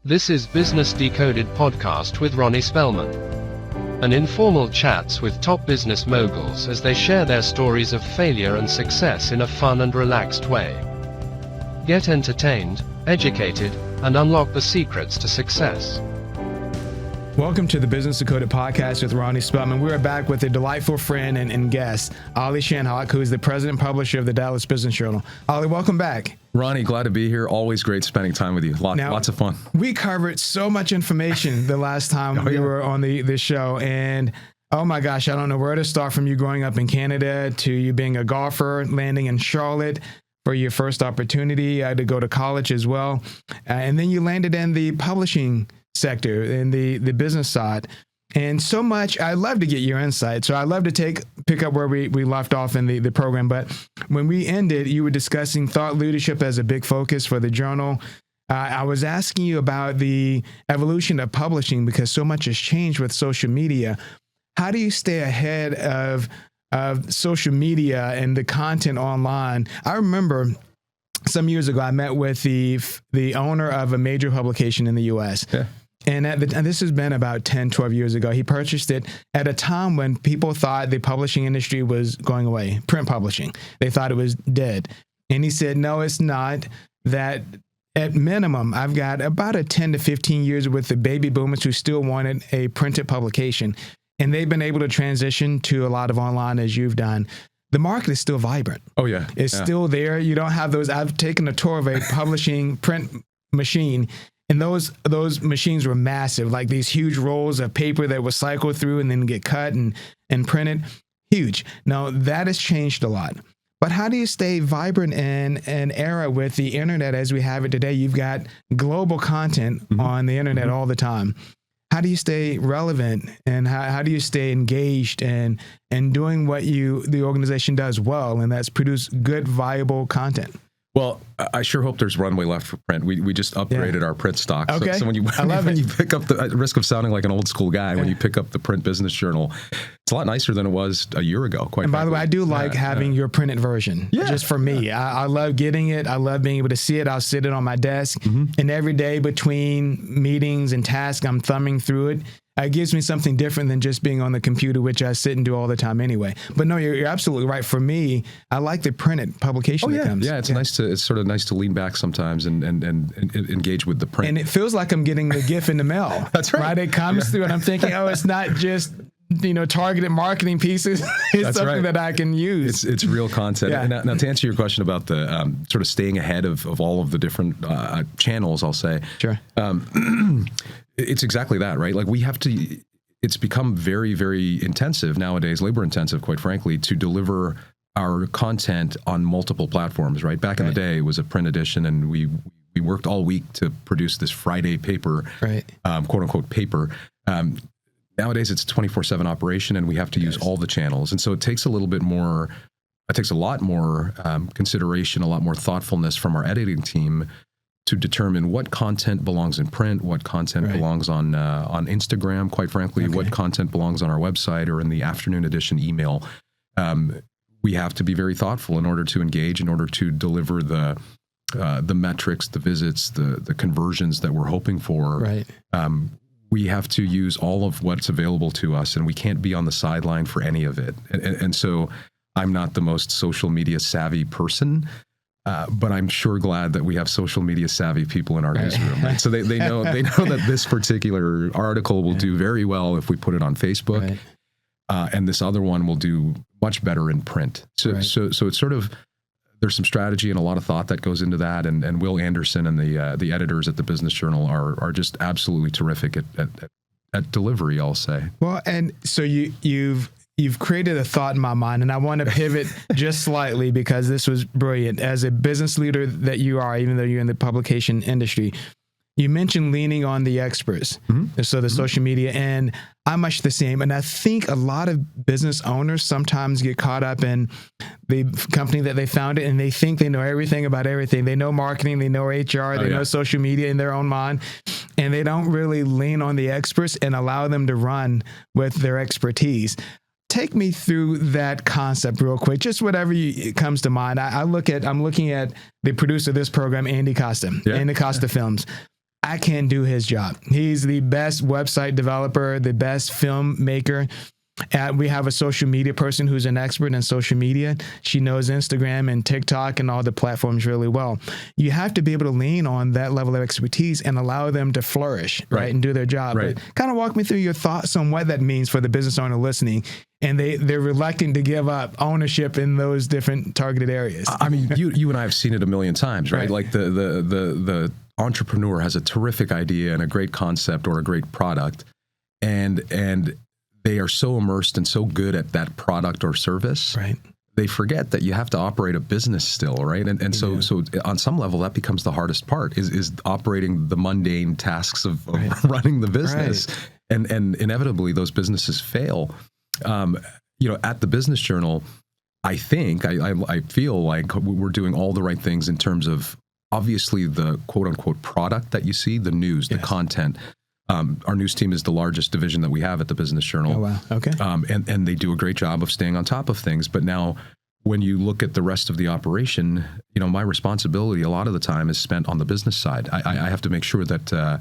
This is Business Decoded podcast with Ronnie Spellman. An informal chats with top business moguls as they share their stories of failure and success in a fun and relaxed way. Get entertained, educated, and unlock the secrets to success. Welcome to the Business Decoded podcast with Ronnie Spellman. We're back with a delightful friend and guest, Ollie Chandhok, who is the president and publisher of the Dallas Business Journal. Ollie, welcome back. Ronnie, glad to be here. Always great spending time with you. Lots of fun. We covered so much information the last time we were on the show, and oh my gosh, I don't know where to start from you growing up in Canada to you being a golfer, landing in Charlotte for your first opportunity to go to college as well. And then you landed in the publishing sector in the business side. And so much, I'd love to get your insight. So I'd love to pick up where we left off in the program. But when we ended, you were discussing thought leadership as a big focus for the journal. I was asking you about the evolution of publishing because so much has changed with social media. How do you stay ahead of social media and the content online? I remember some years ago, I met with the owner of a major publication in the U.S. Yeah. And this has been about 10, 12 years ago. He purchased it at a time when people thought the publishing industry was going away, print publishing. They thought it was dead. And he said, no, it's not. That at minimum, I've got about a 10 to 15 years with the baby boomers who still wanted a printed publication. And they've been able to transition to a lot of online as you've done. The market is still vibrant. Oh, yeah. It's still there. You don't have those. I've taken a tour of a publishing print machine. And those machines were massive, like these huge rolls of paper that was cycled through and then get cut and printed. Huge. Now, that has changed a lot. But how do you stay vibrant in an era with the internet as we have it today? You've got global content on the internet all the time. How do you stay relevant and how do you stay engaged and doing what the organization does well, and that's produce good, viable content? Well, I sure hope there's runway left for print. We just upgraded our print stock. Okay. So when you pick up the risk of sounding like an old school guy, when you pick up the print business journal, it's a lot nicer than it was a year ago. Quite. And by the way, I do like having your printed version. Yeah. Just for me, I love getting it. I love being able to see it. I'll sit it on my desk, and every day between meetings and tasks, I'm thumbing through it. It gives me something different than just being on the computer, which I sit and do all the time anyway. But no, you're absolutely right. For me, I like the printed publication that comes. Yeah, it's sort of nice to lean back sometimes and engage with the print. And it feels like I'm getting the gift in the mail. That's right. It comes through and I'm thinking, it's not just targeted marketing pieces. It's something that I can use. It's real content. Yeah. And now to answer your question about the sort of staying ahead of all of the different channels, I'll say. Sure. It's exactly that, right? Like it's become very, very intensive nowadays, labor intensive, quite frankly, to deliver our content on multiple platforms, right? Back in the day, it was a print edition and we worked all week to produce this Friday paper, quote unquote paper. Nowadays it's a 24/7 operation and we have to use all the channels. And so it takes a lot more consideration, a lot more thoughtfulness from our editing team to determine what content belongs in print, what content belongs on Instagram, quite frankly, what content belongs on our website or in the afternoon edition email. We have to be very thoughtful in order to engage, in order to deliver the metrics, the visits, the conversions that we're hoping for. Right. We have to use all of what's available to us, and we can't be on the sideline for any of it. And so I'm not the most social media savvy person. But I'm sure glad that we have social media savvy people in our newsroom. Right? So they know that this particular article will do very well if we put it on Facebook, and this other one will do much better in print. So it's sort of, there's some strategy and a lot of thought that goes into that. And Will Anderson and the editors at the Business Journal are just absolutely terrific at delivery, I'll say. Well, and so You've created a thought in my mind, and I want to pivot just slightly because this was brilliant. As a business leader that you are, even though you're in the publication industry, you mentioned leaning on the experts, so the social media, and I'm much the same. And I think a lot of business owners sometimes get caught up in the company that they founded, and they think they know everything about everything. They know marketing, they know HR, they know social media in their own mind, and they don't really lean on the experts and allow them to run with their expertise. Take me through that concept real quick, just whatever comes to mind. I'm looking at the producer of this program, Andy Costa, Andy Costa Films. I can't do his job. He's the best website developer, the best filmmaker. We have a social media person who's an expert in social media. She knows Instagram and TikTok and all the platforms really well. You have to be able to lean on that level of expertise and allow them to flourish, right, and do their job. Right. But kind of walk me through your thoughts on what that means for the business owner listening, and they're reluctant to give up ownership in those different targeted areas. I mean, you and I have seen it a million times, right? Like the entrepreneur has a terrific idea and a great concept or a great product, and they are so immersed and so good at that product or service, right, they forget that you have to operate a business still, right? And so on some level, that becomes the hardest part is operating the mundane tasks of running the business. Right. And inevitably, those businesses fail. At the Business Journal, I feel like we're doing all the right things in terms of obviously the quote unquote product that you see, the news, the content. Our news team is the largest division that we have at the Business Journal. Oh, wow. Okay. And they do a great job of staying on top of things. But now when you look at the rest of the operation, my responsibility a lot of the time is spent on the business side. I have to make sure that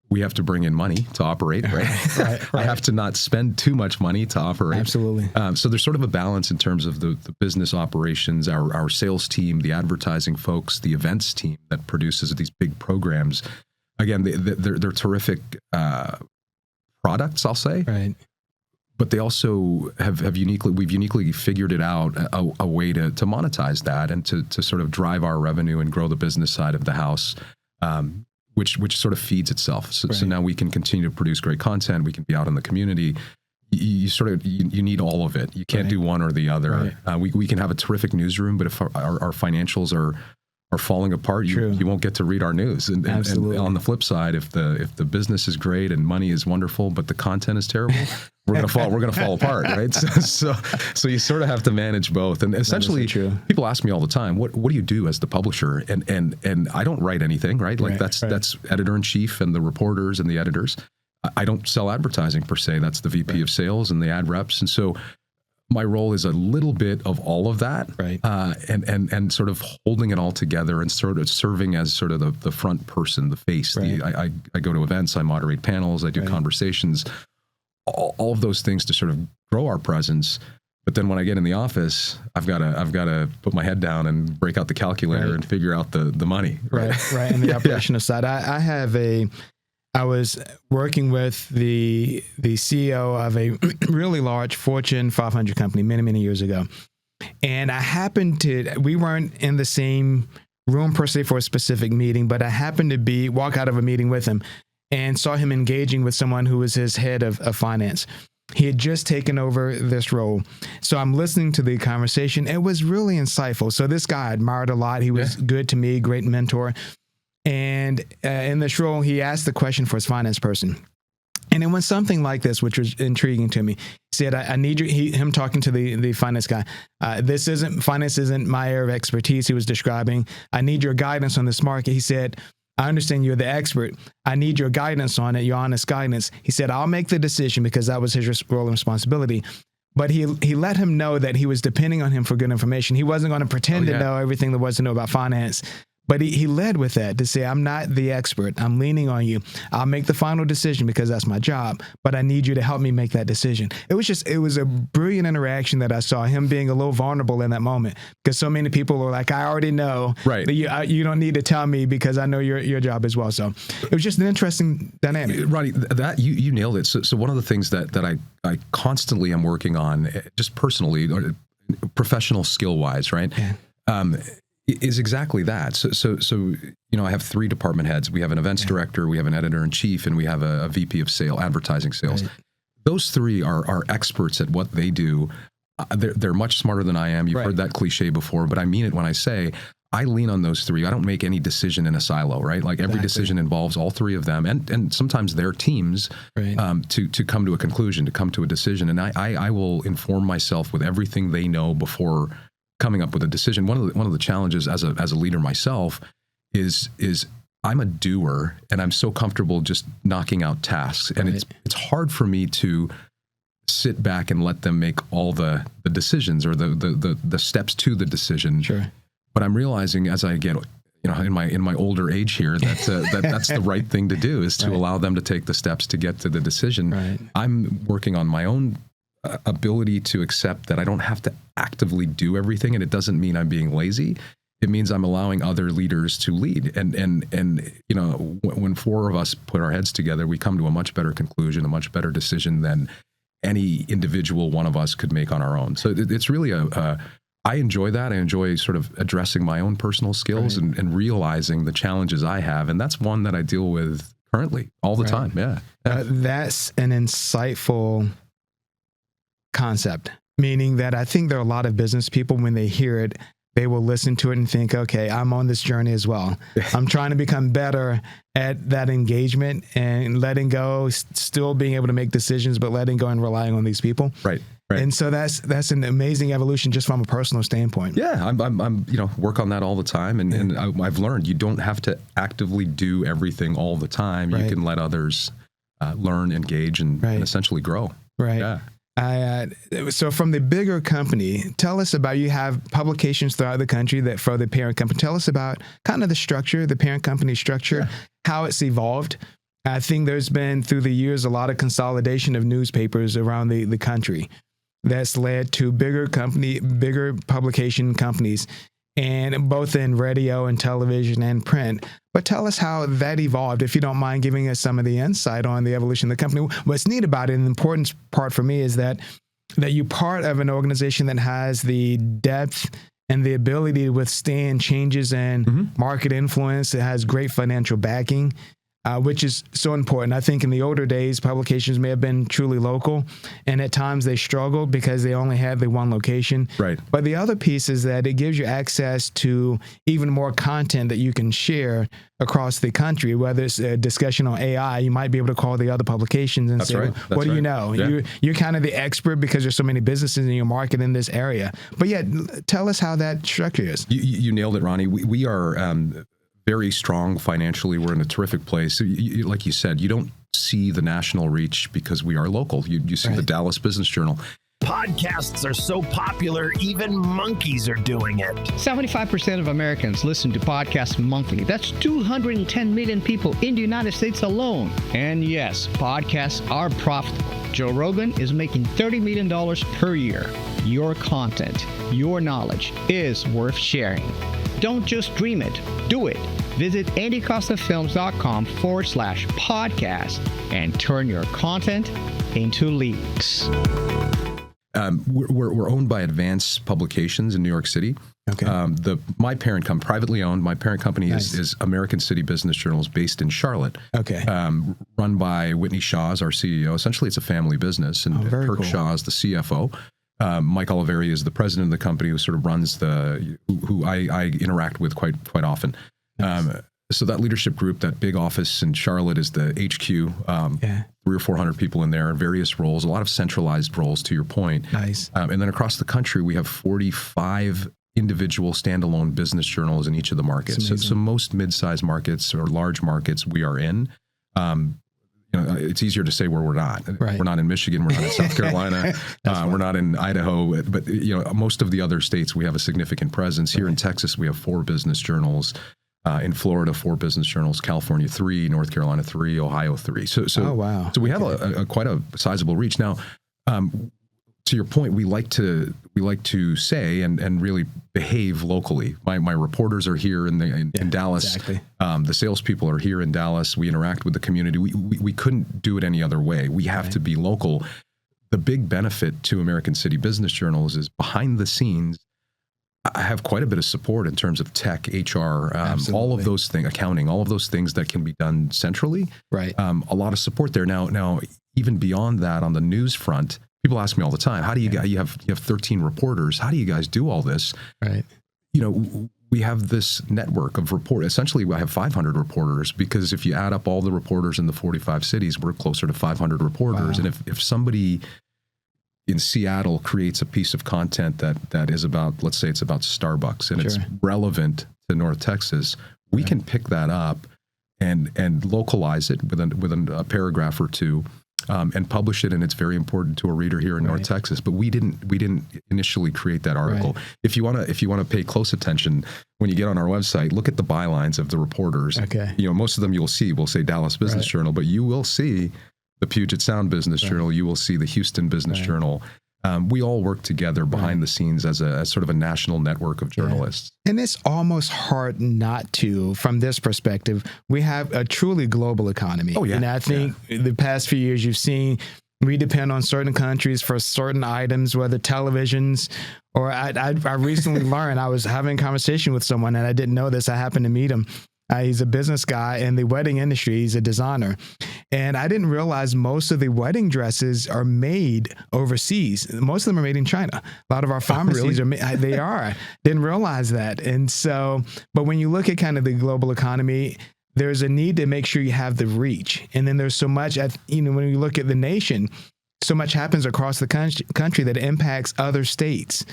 we have to bring in money to operate, right? Right. I have to not spend too much money to operate. Absolutely. So there's sort of a balance in terms of the business operations, our sales team, the advertising folks, the events team that produces these big programs. Again, they're terrific products, I'll say. Right. But they also we've uniquely figured it out a way to monetize that and to sort of drive our revenue and grow the business side of the house, which sort of feeds itself. So now we can continue to produce great content. We can be out in the community. You need all of it. You can't do one or the other. Right. We can have a terrific newsroom, but if our financials are falling apart, you won't get to read our news. And on the flip side, if the business is great and money is wonderful, but the content is terrible, we're gonna fall apart, right? So you sort of have to manage both. And essentially, people ask me all the time, what do you do as the publisher? And I don't write anything, right? Like that's editor in chief and the reporters and the editors. I don't sell advertising per se. That's the VP of sales and the ad reps. And so my role is a little bit of all of that, and sort of holding it all together and sort of serving as sort of the front person, the face. Right. I go to events, I moderate panels, I do conversations, all of those things to sort of grow our presence. But then when I get in the office, I've got to put my head down and break out the calculator and figure out the money. Right. And the operational side. I was working with the CEO of a really large Fortune 500 company many years ago. And we weren't in the same room per se for a specific meeting, but I happened to walk out of a meeting with him and saw him engaging with someone who was his head of finance. He had just taken over this role. So I'm listening to the conversation. It was really insightful. So this guy I admired a lot. He was good to me, great mentor. And in this role, he asked the question for his finance person. And it went something like this, which was intriguing to me. He said, I need him talking to the finance guy. Finance isn't my area of expertise, he was describing. I need your guidance on this market. He said, I understand you're the expert. I need your guidance on it, your honest guidance. He said, I'll make the decision because that was his role and responsibility. But he let him know that he was depending on him for good information. He wasn't going to pretend to know everything there was to know about finance. But he led with that to say, I'm not the expert. I'm leaning on you. I'll make the final decision because that's my job, but I need you to help me make that decision. It was a brilliant interaction that I saw, him being a little vulnerable in that moment, because so many people were like, I already know. Right. You don't need to tell me because I know your job as well. So it was just an interesting dynamic. Ronnie, that you nailed it. So one of the things that I constantly am working on, just personally, or professional skill-wise, right? Yeah. Is exactly that. So I have 3 department heads. We have an events director, we have an editor in chief, and we have a VP of advertising sales. Right. Those 3 are experts at what they do. They're much smarter than I am. You've heard that cliche before, but I mean it when I say I lean on those 3. I don't make any decision in a silo, right? Like every decision involves all 3 of them, and sometimes their teams to come to a conclusion, to come to a decision. And I will inform myself with everything they know before coming up with a decision. One of the challenges as a leader myself is I'm a doer, and I'm so comfortable just knocking out tasks, and it's hard for me to sit back and let them make all the decisions or the steps to the decision. Sure. But I'm realizing as I get in my older age here, that's the right thing to do, is to allow them to take the steps to get to the decision. Right. I'm working on my own ability to accept that I don't have to actively do everything, and it doesn't mean I'm being lazy. It means I'm allowing other leaders to lead. And when four of us put our heads together, we come to a much better conclusion, a much better decision than any individual one of us could make on our own. So it's really I enjoy that. I enjoy sort of addressing my own personal skills and realizing the challenges I have. And that's one that I deal with currently all the time. Yeah. That's an insightful concept, meaning that I think there are a lot of business people, when they hear it, they will listen to it and think, okay, I'm on this journey as well. I'm trying to become better at that engagement and letting go, still being able to make decisions, but letting go and relying on these people. Right. And so that's an amazing evolution just from a personal standpoint. Yeah, I'm work on that all the time, and I've learned you don't have to actively do everything all the time. You can let others learn, engage, and essentially grow. Right. Yeah. So from the bigger company, tell us about, you have publications throughout the country that for the parent company. Tell us about kind of the structure, the parent company structure, how it's evolved. I think there's been through the years a lot of consolidation of newspapers around the country that's led to bigger publication companies, and both in radio and television and print. But tell us how that evolved, if you don't mind giving us some of the insight on the evolution of the company. What's neat about it, and the important part for me, is that you're part of an organization that has the depth and the ability to withstand changes in market influence. It has great financial backing, which is so important. I think in the older days, publications may have been truly local, and at times they struggled because they only had the one location. Right. But the other piece is that it gives you access to even more content that you can share across the country. Whether it's a discussion on AI, you might be able to call the other publications and say, what do you know? Yeah. You're kind of the expert because there's so many businesses in your market in this area. But yeah, tell us how that structure is. You nailed it, Ronnie. We are very strong financially. We're in a terrific place. Like you said, you don't see the national reach because we are local. You see the Dallas Business Journal. Podcasts are so popular, even monkeys are doing it. 75% of Americans listen to podcasts monthly. That's 210 million people in the United States alone. And yes, podcasts are profitable. Joe Rogan is making $30 million per year. Your content, your knowledge is worth sharing. Don't just dream it, do it. Visit andycostafilms.com/podcast and turn your content into leads. We're owned by Advance Publications in New York City. Okay. My parent company, privately owned, my parent company is American City Business Journals, based in Charlotte. Okay. Run by Whitney Shaw as our CEO. Essentially, it's a family business, and Kirk Shaw is the CFO. Mike Oliveri is the president of the company, who sort of runs who I interact with quite often. Nice. So that leadership group, that big office in Charlotte, is the HQ. 300 or 400 people in there in various roles, a lot of centralized roles, to your point. Nice. And then across the country, we have 45 individual standalone business journals in each of the markets. So most mid-sized markets or large markets we are in. It's easier to say where we're not. Right. We're not in Michigan. We're not in South Carolina. We're not in Idaho. But most of the other states, we have a significant presence. Here in Texas, we have 4 business journals. In Florida, 4 business journals. California, 3. North Carolina, 3. Ohio, 3. So we have a quite a sizable reach. Now, to your point, we like to say and really behave locally. My reporters are here in Dallas. Exactly. The salespeople are here in Dallas. We interact with the community. We couldn't do it any other way. We have to be local. The big benefit to American City Business Journals is behind the scenes. I have quite a bit of support in terms of tech, HR, all of those things, accounting, all of those things that can be done centrally. Right. A lot of support there. Now, even beyond that, on the news front, people ask me all the time, how do you guys, you have 13 reporters. How do you guys do all this? Right. We have this network of essentially I have 500 reporters, because if you add up all the reporters in the 45 cities, we're closer to 500 reporters. Wow. And if somebody in Seattle creates a piece of content that is about, let's say it's about Starbucks, and it's relevant to North Texas, we can pick that up and localize it with a paragraph or two, and publish it, and it's very important to a reader here in North Texas. But we didn't initially create that article. Right. If you wanna pay close attention when you get on our website, look at the bylines of the reporters. Okay. Most of them will say Dallas Business Journal, but you will see the Puget Sound Business Journal. You will see the Houston Business Journal. We all work together behind the scenes as sort of a national network of journalists. And it's almost hard not to, from this perspective. We have a truly global economy. Oh, yeah. And I think the past few years you've seen we depend on certain countries for certain items, whether televisions or I recently learned, I was having a conversation with someone and I didn't know this. I happened to meet him. He's a business guy in the wedding industry. He's a designer. And I didn't realize most of the wedding dresses are made overseas. Most of them are made in China. A lot of our pharmacies they are. Didn't realize that. And so, but when you look at kind of the global economy, there's a need to make sure you have the reach. And then there's so much, when you look at the nation, so much happens across the country that impacts other states.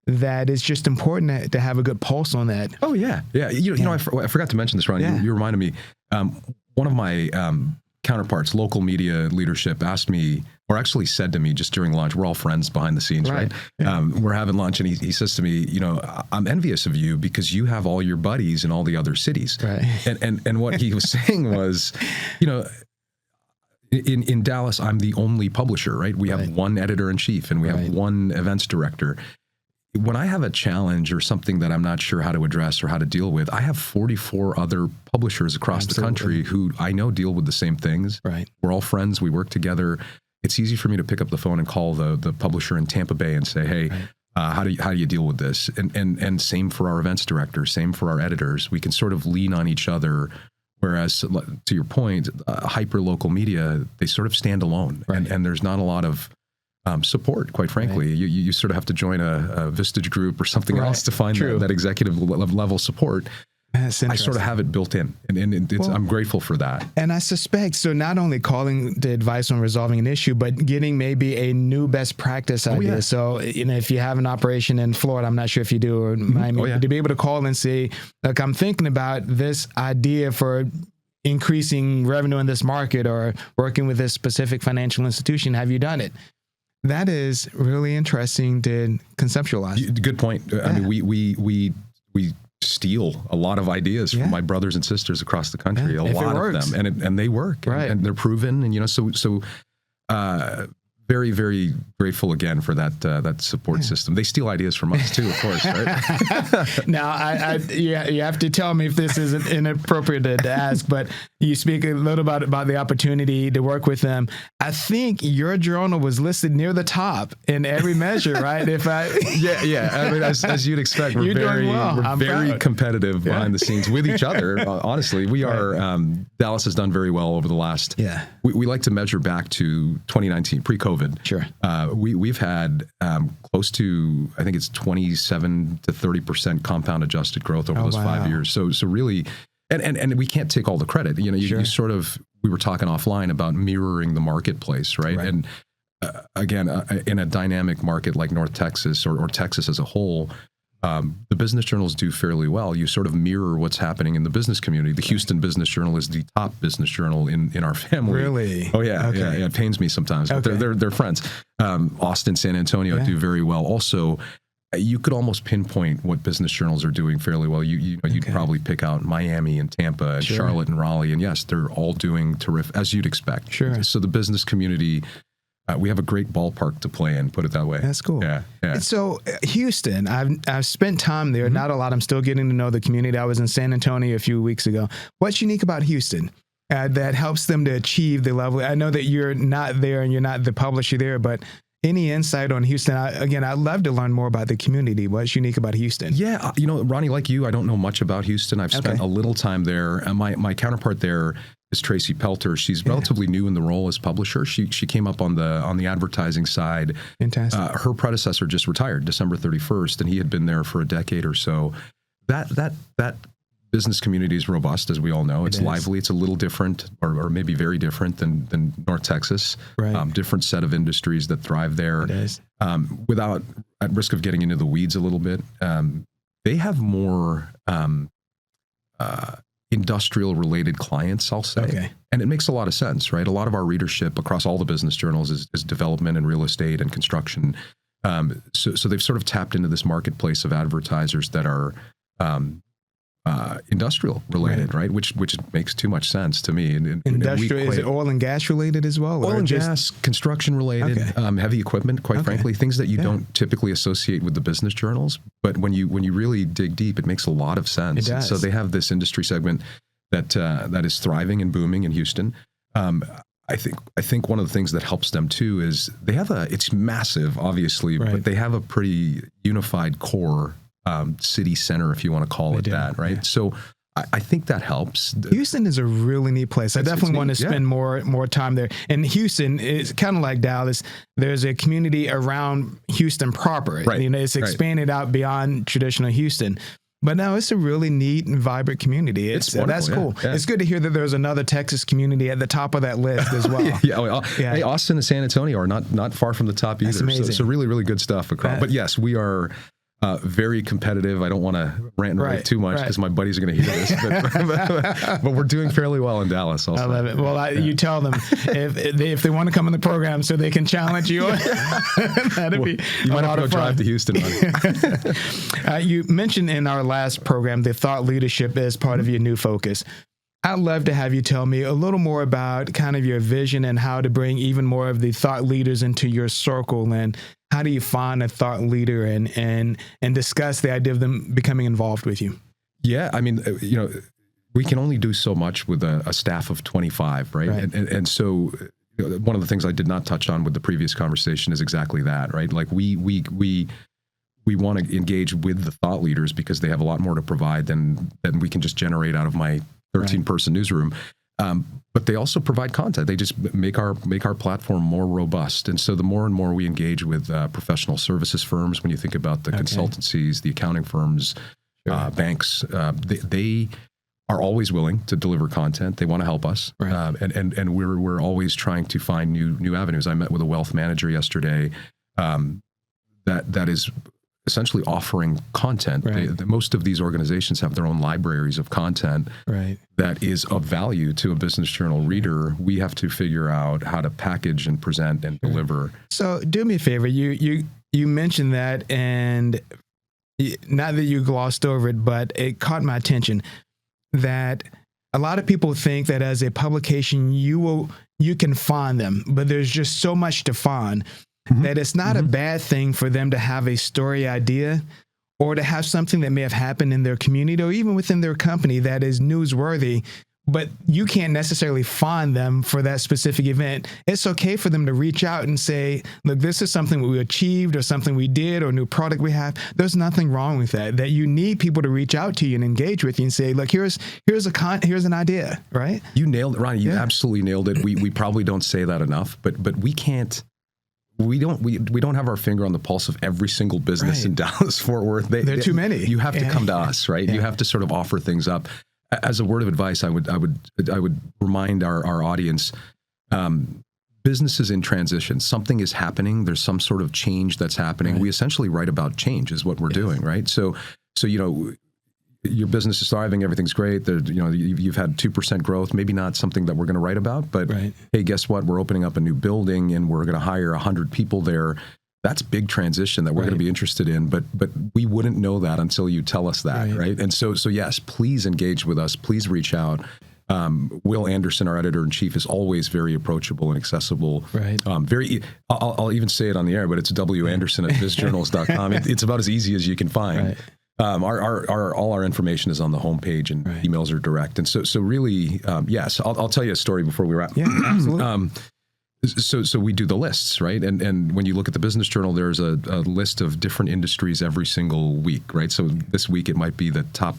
That it's just important to have a good pulse on that. Oh, yeah. Yeah. I forgot to mention this, Ron. Yeah. You reminded me. One of my counterparts, local media leadership, asked me, or actually said to me just during lunch, we're all friends behind the scenes, right? Yeah. We're having lunch, and he says to me, I'm envious of you because you have all your buddies in all the other cities. Right. And what he was saying was, in Dallas, I'm the only publisher, right? We have one editor-in-chief and we have one events director. When I have a challenge or something that I'm not sure how to address or how to deal with, I have 44 other publishers across the country who I know deal with the same things. Right. We're all friends. We work together. It's easy for me to pick up the phone and call the publisher in Tampa Bay and say, hey, how do you deal with this? And same for our events director, same for our editors. We can sort of lean on each other. Whereas, to your point, hyper-local media, they sort of stand alone. Right. And there's not a lot of support, quite frankly. Right. You sort of have to join a Vistage group or something else to find that executive level support. I sort of have it built in, and I'm grateful for that. And I suspect, so not only calling the advice on resolving an issue, but getting maybe a new best practice idea. So, if you have an operation in Florida, I'm not sure if you do, or Miami, to be able to call and say, look, I'm thinking about this idea for increasing revenue in this market or working with this specific financial institution. Have you done it? That is really interesting to conceptualize. Good point. Yeah. I mean, we steal a lot of ideas from my brothers and sisters across the country. A lot of them, and they work, and they're proven. And so very, very grateful again for that support system. They steal ideas from us too, of course, right? Now, you have to tell me if this is inappropriate to ask, but you speak a little about the opportunity to work with them. I think your journal was listed near the top in every measure, right? I mean, as you'd expect, we're very competitive behind the scenes with each other. Honestly, we are. Dallas has done very well over the last. Yeah, we like to measure back to 2019, pre-COVID. Sure. We've had close to, I think it's 27 to 30% compound adjusted growth over those 5 years. So really, and we can't take all the credit. You sort of, we were talking offline about mirroring the marketplace, right? And again, in a dynamic market like North Texas or Texas as a whole, the business journals do fairly well. You sort of mirror what's happening in the business community. The Houston Business Journal is the top business journal in our family. Really? Oh yeah, yeah. It pains me sometimes, but they're friends. Austin, San Antonio do very well. Also, you could almost pinpoint what business journals are doing fairly well. You'd probably pick out Miami and Tampa and Charlotte and Raleigh, and yes, they're all doing terrific, as you'd expect. Sure. So the business community. We have a great ballpark to play in, put it that way. That's cool. Yeah. So Houston, I've spent time there, not a lot. I'm still getting to know the community. I was in San Antonio a few weeks ago. What's unique about Houston that helps them to achieve the level? I know that you're not there and you're not the publisher there, but any insight on Houston? I'd love to learn more about the community. What's unique about Houston? Yeah, Ronnie, like you, I don't know much about Houston. I've spent a little time there. And my counterpart there is Tracy Pelter. She's relatively new in the role as publisher. She came up on the advertising side. Fantastic. Her predecessor just retired December 31st, and he had been there for a decade or so. That business community is robust, as we all know. It's lively. It's a little different, or maybe very different than North Texas. Right. Different set of industries that thrive there. It is. Without, at risk of getting into the weeds a little bit, they have more industrial related clients, I'll say. Okay. And it makes a lot of sense, right? A lot of our readership across all the business journals is development and real estate and construction. So they've sort of tapped into this marketplace of advertisers that are industrial related, right? Which makes too much sense to me. And Industrial, is it oil and gas related as well? Oil and gas, construction related, heavy equipment, quite frankly, things that you don't typically associate with the business journals. But when you really dig deep, it makes a lot of sense. It does. So they have this industry segment that is thriving and booming in Houston. I think one of the things that helps them too is they have it's massive, obviously, but they have a pretty unified core city center, if you want to call it that, right? Yeah. So I think that helps. Houston is a really neat place. I definitely want to spend more time there. And Houston is kind of like Dallas. There's a community around Houston proper. Right. You know, it's expanded out beyond traditional Houston. But no, it's a really neat and vibrant community. That's cool. Yeah. It's good to hear that there's another Texas community at the top of that list as well. Hey, Austin and San Antonio are not far from the top either. That's amazing. So really, really good stuff across. But yes, we are very competitive. I don't want to rant and rave too much because my buddies are going to hear this. But we're doing fairly well in Dallas also. I love it. Well, you tell them if they want to come in the program so they can challenge you. That'd be you might have to go drive to Houston. You mentioned in our last program the thought leadership as part of your new focus. I'd love to have you tell me a little more about kind of your vision and how to bring even more of the thought leaders into your circle, and how do you find a thought leader and discuss the idea of them becoming involved with you? Yeah, I mean, we can only do so much with a staff of 25, right? And so one of the things I did not touch on with the previous conversation is exactly that, right? Like we want to engage with the thought leaders because they have a lot more to provide than we can just generate out of my 13-person newsroom. But they also provide content. They just make our platform more robust. And so the more and more we engage with professional services firms, when you think about the consultancies, the accounting firms, banks, they are always willing to deliver content. They want to help us. And we're always trying to find new avenues. I met with a wealth manager yesterday that is essentially offering content. Most of these organizations have their own libraries of content that is of value to a business journal reader. We have to figure out how to package and present and deliver. So do me a favor. You mentioned that, and not that you glossed over it, but it caught my attention that a lot of people think that as a publication, you can find them, but there's just so much to find. That it's not a bad thing for them to have a story idea or to have something that may have happened in their community or even within their company that is newsworthy, but you can't necessarily find them for that specific event. It's okay for them to reach out and say, look, this is something we achieved or something we did or a new product we have. There's nothing wrong with that you need people to reach out to you and engage with you and say, look, here's an idea, right? You nailed it, Ronnie. You absolutely nailed it. We probably don't say that enough, but we can't. We don't have our finger on the pulse of every single business in Dallas Fort Worth. There are too many. You have to come to us, right? You have to sort of offer things up. As a word of advice, I would remind our audience, businesses in transition. Something is happening. There's some sort of change that's happening. We essentially write about change is what we're doing, right? So your business is thriving, everything's great. You've had 2% growth, maybe not something that we're going to write about, but hey, guess what? We're opening up a new building and we're going to hire 100 people there. That's big transition that we're going to be interested in, but we wouldn't know that until you tell us that, right? And so yes, please engage with us. Please reach out. Will Anderson, our editor-in-chief, is always very approachable and accessible. I'll even say it on the air, but it's wanderson@bizjournals.com. It's about as easy as you can find. All our information is on the homepage, and emails are direct. And so really, yes, I'll tell you a story before we wrap. Yeah, absolutely. So we do the lists, right? And when you look at the Business Journal, there's a list of different industries every single week, right? So this week it might be the top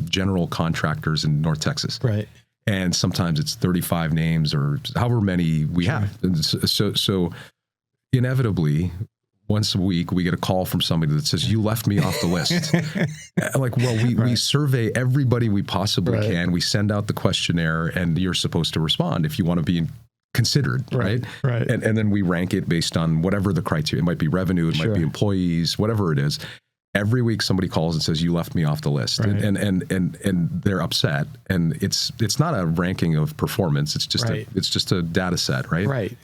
general contractors in North Texas, right? And sometimes it's 35 names or however many we have. And so inevitably, once a week, we get a call from somebody that says, you left me off the list. We survey everybody we possibly can. We send out the questionnaire, and you're supposed to respond if you want to be considered, right? And then we rank it based on whatever the criteria. It might be revenue, it might be employees, whatever it is. every week somebody calls and says, you left me off the list. Right. And they're upset. And it's not a ranking of performance. It's just it's just a data set, right? Right.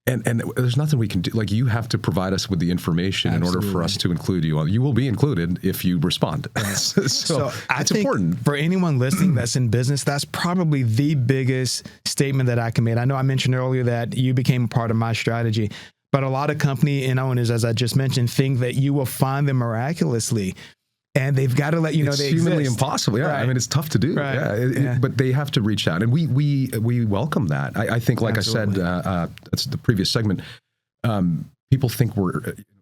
And there's nothing we can do. Like, you have to provide us with the information in order for us to include you. You will be included if you respond. Right. so I it's think important. For anyone listening that's in business, that's probably the biggest statement that I can make. I know I mentioned earlier that you became a part of my strategy, but a lot of company and owners, as I just mentioned, think that you will find them miraculously. And they've got to let you know they exist. It's humanly impossible. Yeah, right. I mean, it's tough to do. Right. Yeah, but they have to reach out, and we welcome that. I think, like Absolutely. I said, that's the previous segment. People think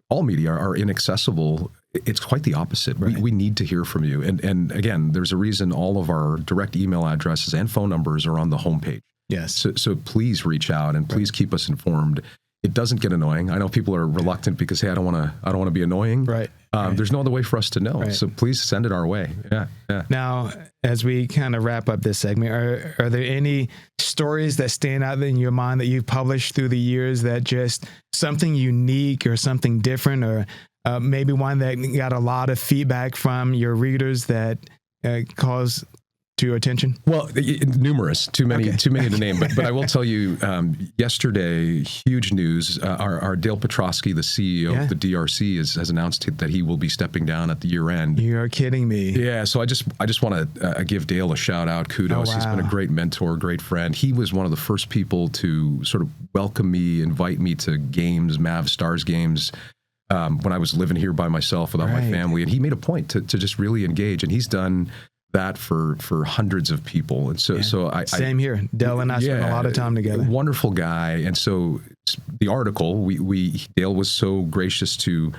all media are inaccessible. It's quite the opposite. Right. We need to hear from you. And again, there's a reason all of our direct email addresses and phone numbers are on the homepage. Yes. So please reach out and please keep us informed. It doesn't get annoying. I know people are reluctant because, hey, I don't want to be annoying. Right. There's no other way for us to know. Right. So please send it our way. Yeah. Now, as we kind of wrap up this segment, are there any stories that stand out in your mind that you've published through the years that just something unique or something different, or maybe one that got a lot of feedback from your readers that caused to your attention? Well, numerous, too many to name. But I will tell you, yesterday, huge news. Our Dale Petrosky, the CEO of the DRC, has announced that he will be stepping down at the year end. You're kidding me. Yeah. So I just want to give Dale a shout out. Kudos. Oh, wow. He's been a great mentor, great friend. He was one of the first people to sort of welcome me, invite me to games, Mav Stars games, when I was living here by myself without my family. And he made a point to just really engage. And he's done that for hundreds of people. And so same here. Dale and I spent a lot of time together. Wonderful guy. And so the article, Dale was so gracious to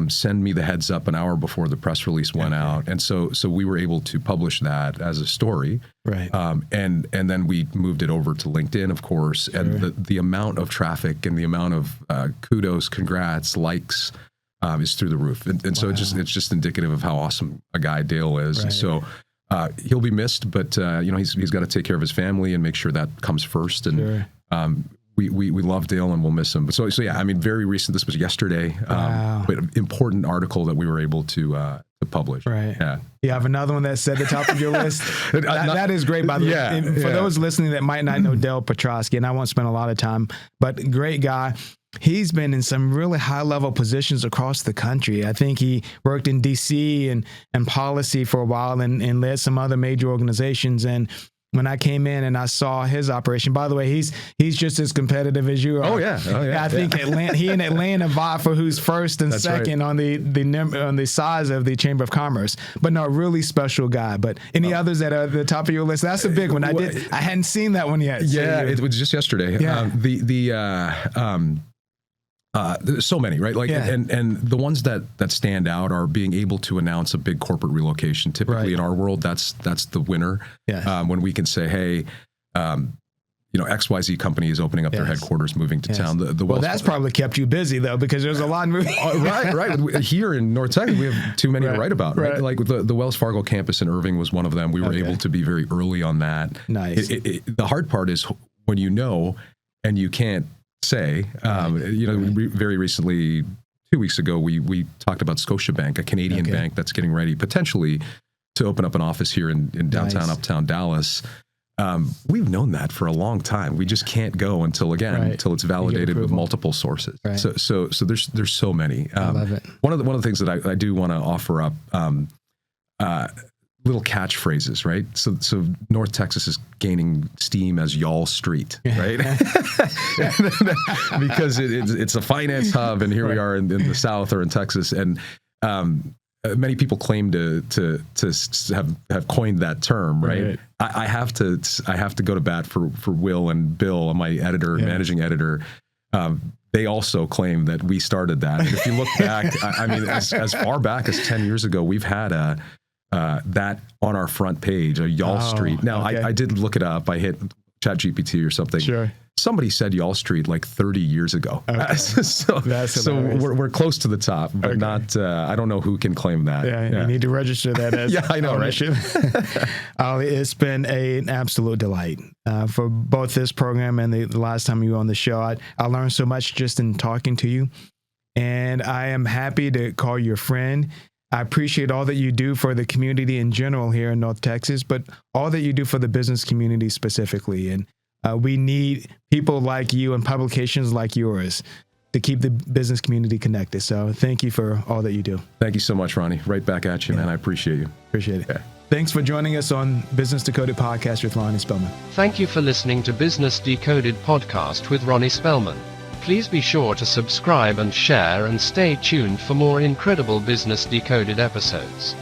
send me the heads up an hour before the press release went out. And so we were able to publish that as a story. Right. And then we moved it over to LinkedIn, of course. Sure. And the amount of traffic and the amount of kudos, congrats, likes, is through the roof. And so it's just indicative of how awesome a guy Dale is. Right. So he'll be missed, but he's got to take care of his family and make sure that comes first. And we love Dale and we'll miss him. So yeah, I mean, very recent, this was yesterday, but important article that we were able to publish. Right. Yeah. You have another one that's at the top of your list. That is great, by the way. For those listening that might not know Dale Petrosky, and I won't spend a lot of time, but great guy. He's been in some really high-level positions across the country. I think he worked in D.C. and policy for a while and led some other major organizations. And when I came in and I saw his operation, by the way, he's just as competitive as you are. Oh yeah. I think he and Atlanta vie for who's first and second on the size of the Chamber of Commerce. But no, really special guy. But any others that are at the top of your list? That's a big one. I hadn't seen that one yet. Yeah, it was just yesterday. Yeah. There's so many, right? And the ones that stand out are being able to announce a big corporate relocation. Typically in our world, that's the winner. Yes. When we can say, hey, XYZ company is opening up their headquarters, moving to town. Well, that's probably kept you busy though, because there's a lot moving. Right. Here in North Texas, we have too many to write about. Right. Like the Wells Fargo campus in Irving was one of them. We were able to be very early on that. Nice. The hard part is when you know and you can't say, very recently, 2 weeks ago, we talked about Scotiabank, a Canadian bank that's getting ready potentially to open up an office here in downtown, uptown Dallas. We've known that for a long time. We just can't go until it's validated with multiple sources. Right. So there's so many. I love it. One of the things that I do want to offer up, little catchphrases, right? So North Texas is gaining steam as Y'all Street, right? Because it's a finance hub, and here we are in the South or in Texas, and many people claim to have coined that term, right? I have to go to bat for Will and Bill, my editor, managing editor. They also claim that we started that. And if you look back, I mean, as far back as 10 years ago, we've had that on our front page, a Y'all Street. Now, I did look it up. I hit ChatGPT or something. Sure. Somebody said Y'all Street like 30 years ago. Okay. so we're close to the top, but not. I don't know who can claim that. Yeah, you need to register that as. I know, right? Ollie, it's been an absolute delight for both this program and the last time you were on the show. I learned so much just in talking to you. and I am happy to call you a friend. I appreciate all that you do for the community in general here in North Texas, but all that you do for the business community specifically. And we need people like you and publications like yours to keep the business community connected. So thank you for all that you do. Thank you so much, Ronnie. Right back at you, man. I appreciate you. Appreciate it. Yeah. Thanks for joining us on Business Decoded Podcast with Ronnie Spellman. Thank you for listening to Business Decoded Podcast with Ronnie Spellman. Please be sure to subscribe and share and stay tuned for more incredible Business Decoded episodes.